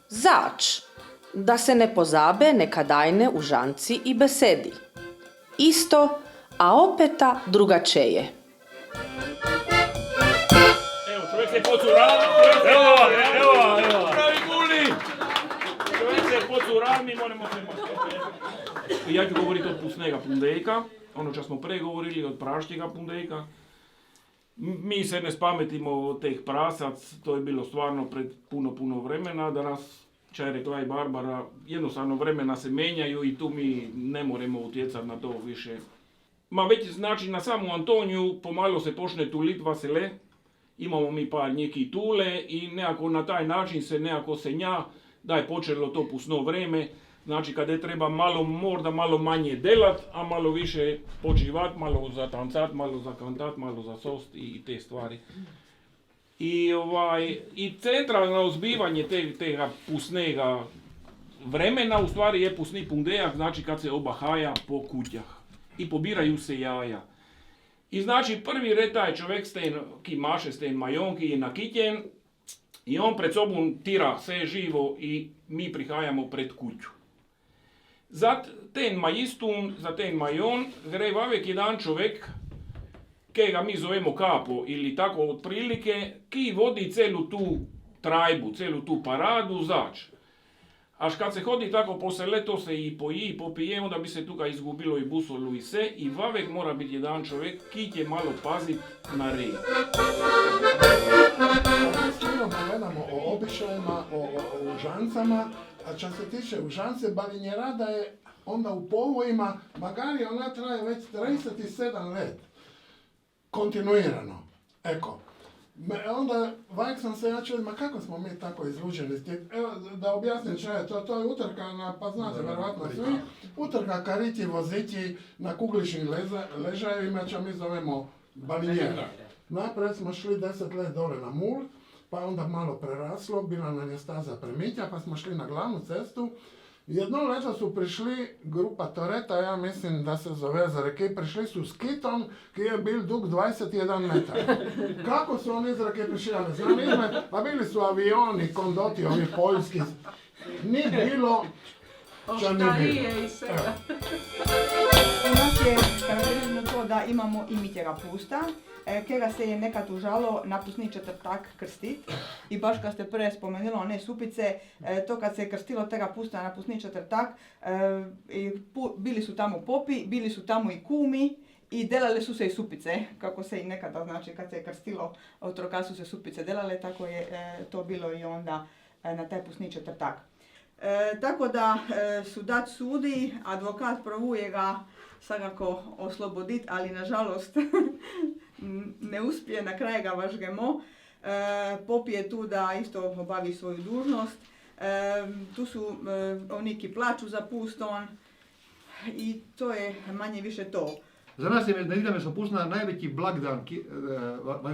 Zač, da se ne pozabe neka dajne u žanci i besedi. Isto, a opeta drugačeje. Evo, čovjek se pocurao, evo, pravi guli. Čovjek se pocurao, mi moramo se moći. Ja ću govoriti od pusnega pundejka, ono što smo pregovorili od praštjega pundejka. Mi se ne spametimo od teh prasac, to je bilo stvarno pred puno vremena, da nas, če je rekla i Barbara, jednostavno vremena se menjaju i tu mi ne moramo utjecati na to više. Ma već znači na samu Antoniju pomalo se počne tulit vasele, imamo mi par njeki tule i nekako na taj način se nekako se nja, da je počelo to pusno vreme, znači kada je treba možda malo manje delat, a malo više počivat, malo za tancat, malo za kantat, malo za sost i te stvari. I centralno zbivanje tega pusnega vremena u stvari je pusni pundejak, znači kad se obahaja po kutjah i pobiraju se jaja. I znači prvi red taj čovjek ki maše sten majon, ki je nakitjen i on pred sobom tira vse živo i mi prihajamo pred kuću. Za ten majistun, za ten majon gre vavek jedan čovjek, kega mi zovemo kapo ili tako otprilike, ki vodi celu tu trajbu, celu tu paradu zač. Až kad se hodi tako po sele, to se i poji i popije, onda bi se tukaj izgubilo i busolu i se, i vavek mora biti jedan čovjek ki će malo pazit na red. Stalno gledamo o običajima, o užancama, a što se tiče užance, balinjerada je onda u povojima, magari ona traje već 37 let, kontinuirano, eko. Onda vajek sam se ja čuo, ma kako smo mi tako izluđeni, evo da objasnim što je to je utrka pa znate verovatno svi, utrka kariti voziti na kugličnim ležajevima, što mi zovemo balinjera. Najprej smo šli 10 let dole na Mul, pa onda malo preraslo, bila nam je staza Premitja, pa smo šli na glavnu cestu. Jedno leto su prišli grupa Toreta, ja mislim da se zove za reke, prišli su s kitom, ki je bil dug 21 metar. Kako su oni iz reke prišli, ja ne znam ime, pa bili su avioni, kondoti, ovi poljski. Ni bilo, čo ni bilo. I svega. U nas je karakteristično to da imamo i mitjega pusta, kega se je nekad užalo na pusni četvrtak krstit. I baš kad ste prve spomenuli one supice, to kad se je krstilo tega pusta na pusni četvrtak, bili su tamo popi, bili su tamo i kumi i delale su se i supice, kako se i nekada, znači kad se je krstilo otroka su se supice delale, tako je to bilo i onda na taj pusni četvrtak. Tako da sudac sudi, advokat provuje ga svakako osloboditi, ali nažalost ne uspije, na kraj ga važgemo. Pop je tu da isto obavi svoju dužnost. Tu su oni ki plaču za puston i to je manje više to. Za nas je Nedjelja mesopustna najveći blagdan,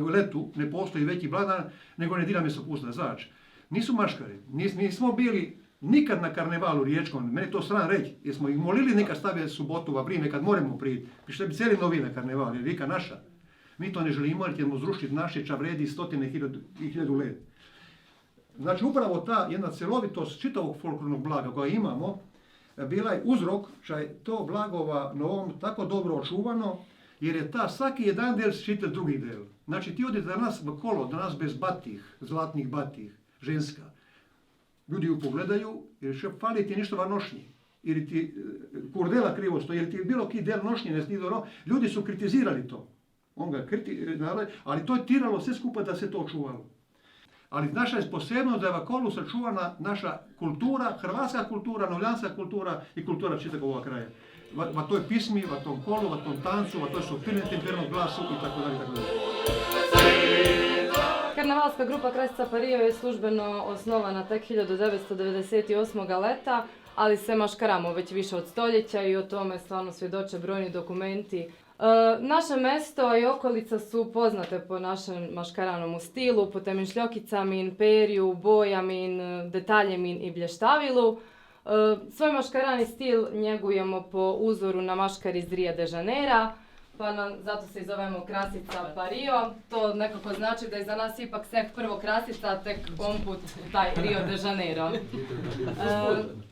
u letu ne postoji veći blagdan nego Nedjelja mesopustna. Znači, nisu maškari, nismo bili nikad na karnevalu riječkom, meni to sram reći, jer smo ih molili neka stave subotu u vrijeme kad moramo priti. Pište bi cijeli novi na karneval, jer vika naša. Mi to ne želimo jer ćemo zrušiti naše ča vredi stotine i hiljadu let. Znači upravo ta jedna celovitost čitavog folklornog blaga koja imamo, bila je uzrok što je to blagova na ovom tako dobro očuvano, jer je ta svaki jedan del štitel drugi del. Znači ti odete danas v kolo, danas bez batih, zlatnih batih, ženska. Ljudi ju pogledaju jer še fali ti nešto va nošnji. Ili ti kurdela krivo stoji, ili ti je bilo ki del nošnje ne sti dobro. Ljudi su kritizirali to. Ali to je tiralo sve skupa da se to očuvalo. Ali naša je posebno da je v kolu sačuvana naša kultura, hrvatska kultura, novljanska kultura i kultura čitavog ovog kraja. Va toj pismi, va tom kolu, va tom tancu, va toj sofine tempernog glasu i tako dalje, tako dalje. Karnevalska grupa Krasica Pario je službeno osnovana tek 1998. leta, ali se maškaramo već više od stoljeća i o tome stvarno svjedoče brojni dokumenti. Naše mesto i okolica su poznate po našem maškaranom stilu, po temin šljokicamin, perju, bojamin, detaljemin i blještavilu. Svoj maškarani stil njegujemo po uzoru na maškar iz Rio de Janeira. pa zato se i zovemo Krasica pa Rio. To nekako znači da je za nas ipak sve prvo Krasica, a tek komput taj Rio de Janeiro.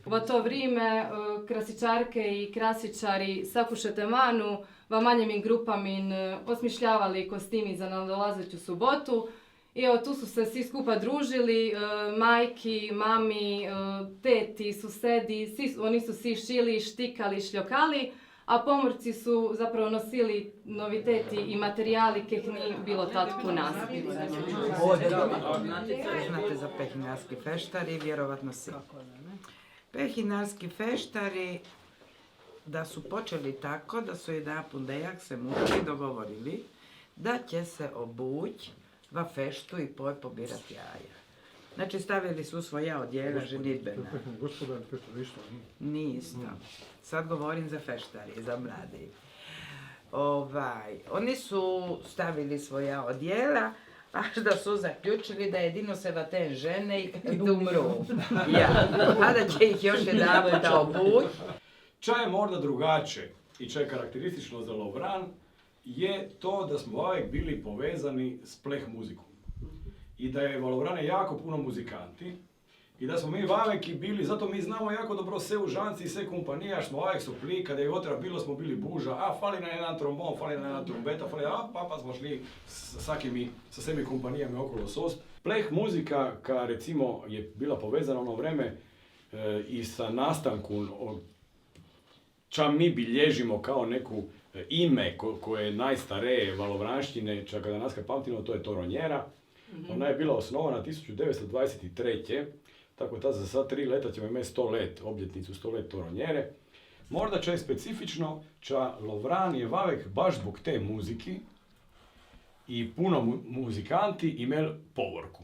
V to vrijeme krasičarke i krasičari sakušete manu, v manjim grupami osmišljavali kostimi za nadolazeću subotu. I evo, tu su se svi skupa družili, majki, mami, teti, susedi, oni su svi šili, štikali, šljokali, a pomorci su zapravo nosili noviteti i materijali kojih nije bilo tad u nas. Znate za pehinarski feštari, vjerovatno svi. Pehinarski feštari, da su počeli tako, da su jedan pundejak se mušli dogovorili da će se obući va feštu i pobirati jaja. Znači stavili su svoja odjela ženidbena. Gospodarni feštar isto, Nije isto. Sad govorim za feštari, za mladi. Oni su stavili svoja odjela, až da su zaključili da jedino se va ten žene i kad umru. A da će ih još jedan puta obući. Čaj je možda drugače i čaj je karakteristično za Lovran je to da smo uvijek bili povezani s pleh muzikom. I da je Lovrane jako puno muzikanti i da smo mi uvijek bili, zato mi znamo jako dobro sve užanci i sve kompanije, smo uvijek su pli, kada je otra bilo smo bili buža, fali nam jedan trombon, fali nam jedna trumbeta, pa smo šli sa svemi kompanijama okolo sost. Pleh muzika, ka recimo je bila povezana ono vreme i sa nastanku ča mi bilježimo kao neku ime koje je najstarije valovranštine, čak da nas pamtimo, to je Toronjera. Ona je bila osnovana 1923. Tako da za sad 3 leta ćemo imati 100 let, obljetnicu 100 let Toronjere. Možda će specifično, ča Lovran je vavek baš zbog te muziki i puno muzikanti imeli povorku.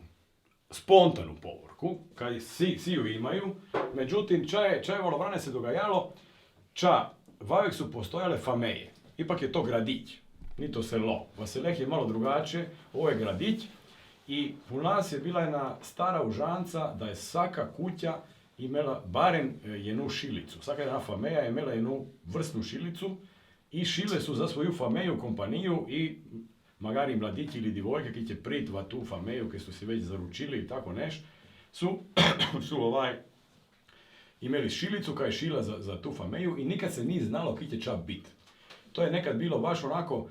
Spontanu povorku, kad svi ju imaju. Međutim, ča Lovrane se dogajalo, vavek su postojale fameje. Ipak je to gradić, ni to selo. Vaseleh je malo drugačije, ovo je gradić. I u nas je bila jedna stara užanca da je svaka kuća imala barem jednu šilicu. Svaka jedna fameja je imala jednu vrstnu šilicu i šile su za svoju fameju, kompaniju i magari mladići ili divojke ki će pritva tu fameju, ki su si već zaručili i tako neš, su imali šilicu koja je šila za tu fameju i nikad se nije znalo ki će čap bit. To je nekad bilo baš onako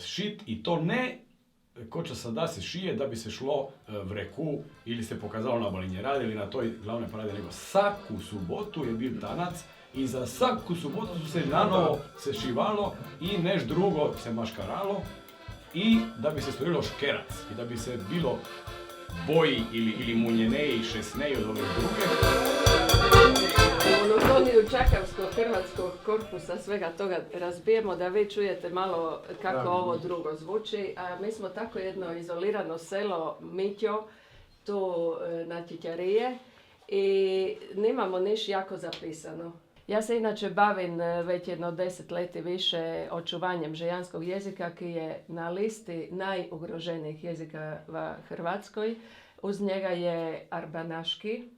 šit i to ne ko će sada se šije da bi se šlo v reku ili se pokazalo na balinjeradi ili na toj glavne parade, nego svaku subotu je bil tanac i za svaku subotu su se nanovo se šivalo i neš drugo se maškaralo i da bi se stvorilo škerac i da bi se bilo boji ili munjeneji i šesneji od ove druge. U monotoniju Čakavskog hrvatskog korpusa svega toga razbijemo da vi čujete malo kako ovo drugo zvuči. A mi smo tako jedno izolirano selo Mitjo, tu na Titjarije i nemamo niš jako zapisano. Ja se inače bavim već jedno 10 leti više očuvanjem žejanskog jezika koji je na listi najugroženijih jezika v Hrvatskoj. Uz njega je arbanaški,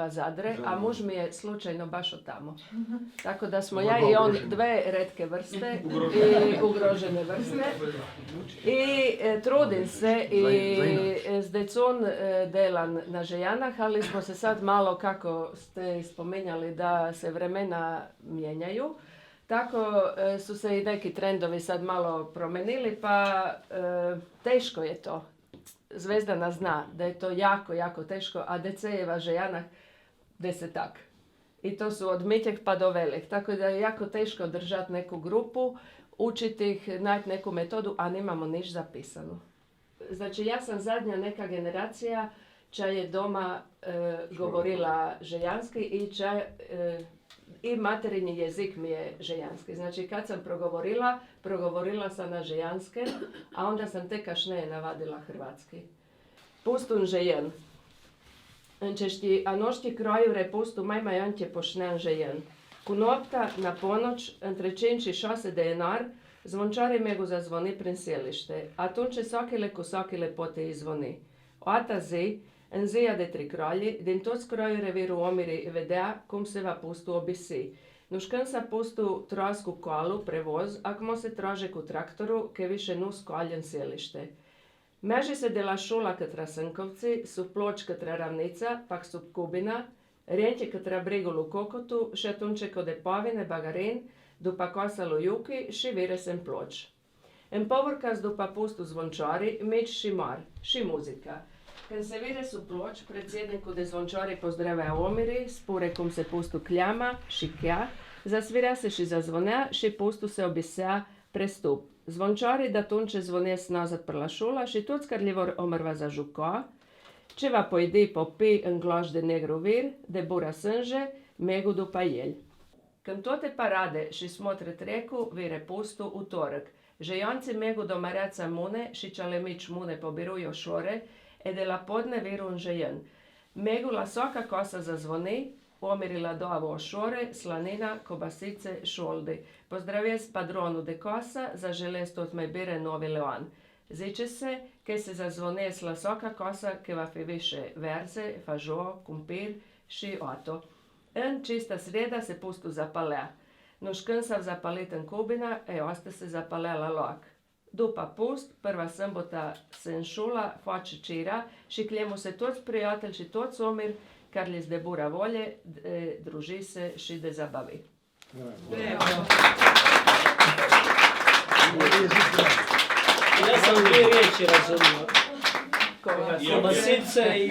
Zadre, a muž mi je slučajno baš od tamo. Tako da smo ja i on dve retke vrste i ugrožene vrste. I trudim se i s decun delan na žejanah, ali smo se sad malo, kako ste spomenjali, da se vremena mijenjaju. Tako su se i neki trendovi sad malo promenili, pa teško je to. Zvezdana zna da je to jako, jako teško, a decejeva žejanah desetak. I to su od mitjeh pa do velik. Tako da je jako teško držati neku grupu, učiti ih, naći neku metodu, a nemamo niš zapisano. Znači, ja sam zadnja neka generacija ča je doma govorila žejanski i i materinji jezik mi je žejanski. Znači, kad sam progovorila sam na žejanske, a onda sam tek kašneje navadila hrvatski. Pustun žejen. Češti anošti kroju repustu majma jantje pošnen žejen. Kunopta na ponoć, entrečinči šose denar, zvončari megu zazvoni prin sjelište, a tunče sokile ku sokile pote izvoni. Oata zi, enzija de tri kralji, din toc kroju reviru omiri vedea, kum se va pustu obisi. Nuškan sa pustu trosku kolu, prevoz, ak mo se traže ku traktoru, ke više nus koljen sjelište. Meži se dela šula katra Srnkovci, su ploč katra Ravnica, pak su Kubina, rjentje katra Brigulu Kokotu, šetunče kode Povine, Bagarin, dupa Kosalu Juki, ši Viresen ploč. En povorkas dupa pustu zvončari, meč ši mar, ši muzika. Kad se vire su ploč, predsjedniku de zvončari pozdrave omiri, spurekum se pustu kljama, ši kja, zasvira se ši zazvonea, ši pustu se obisea prestup. Zvončari da tunče zvones nazad prla šula, ši tuc karljivor omrva za žuko, čeva pojdi popi en glož de negru vir, de bura snže, megu dupa jelj. Când toate parade și smotre trecu, vire pustu utorek. Žejonci megu do mareca mune, și čalemič mune pobirujo šore, e de la podne virun žejen. Megu la soka kosa zazvoni, omirila doavo ošore, slanina, kobasice, šoldi. Pozdravjes padronu de kosa, za želest od me bire novi leon. Ziče se, ke se zazvone la soka kosa, ke va fe više verze, fažo, kumpir, ši oto. En čista sreda se pustu zapalea. Nuškân sav zapaliten Kubina, e oste se zapalela lok. Dupa pust, prva sâmbota se înșula, face cira și kljemu se toți prijatelj și toți omir, kar li de bura volje, druži se și de zabavi. Ja sam dvije riječi razumio. Kobasice i...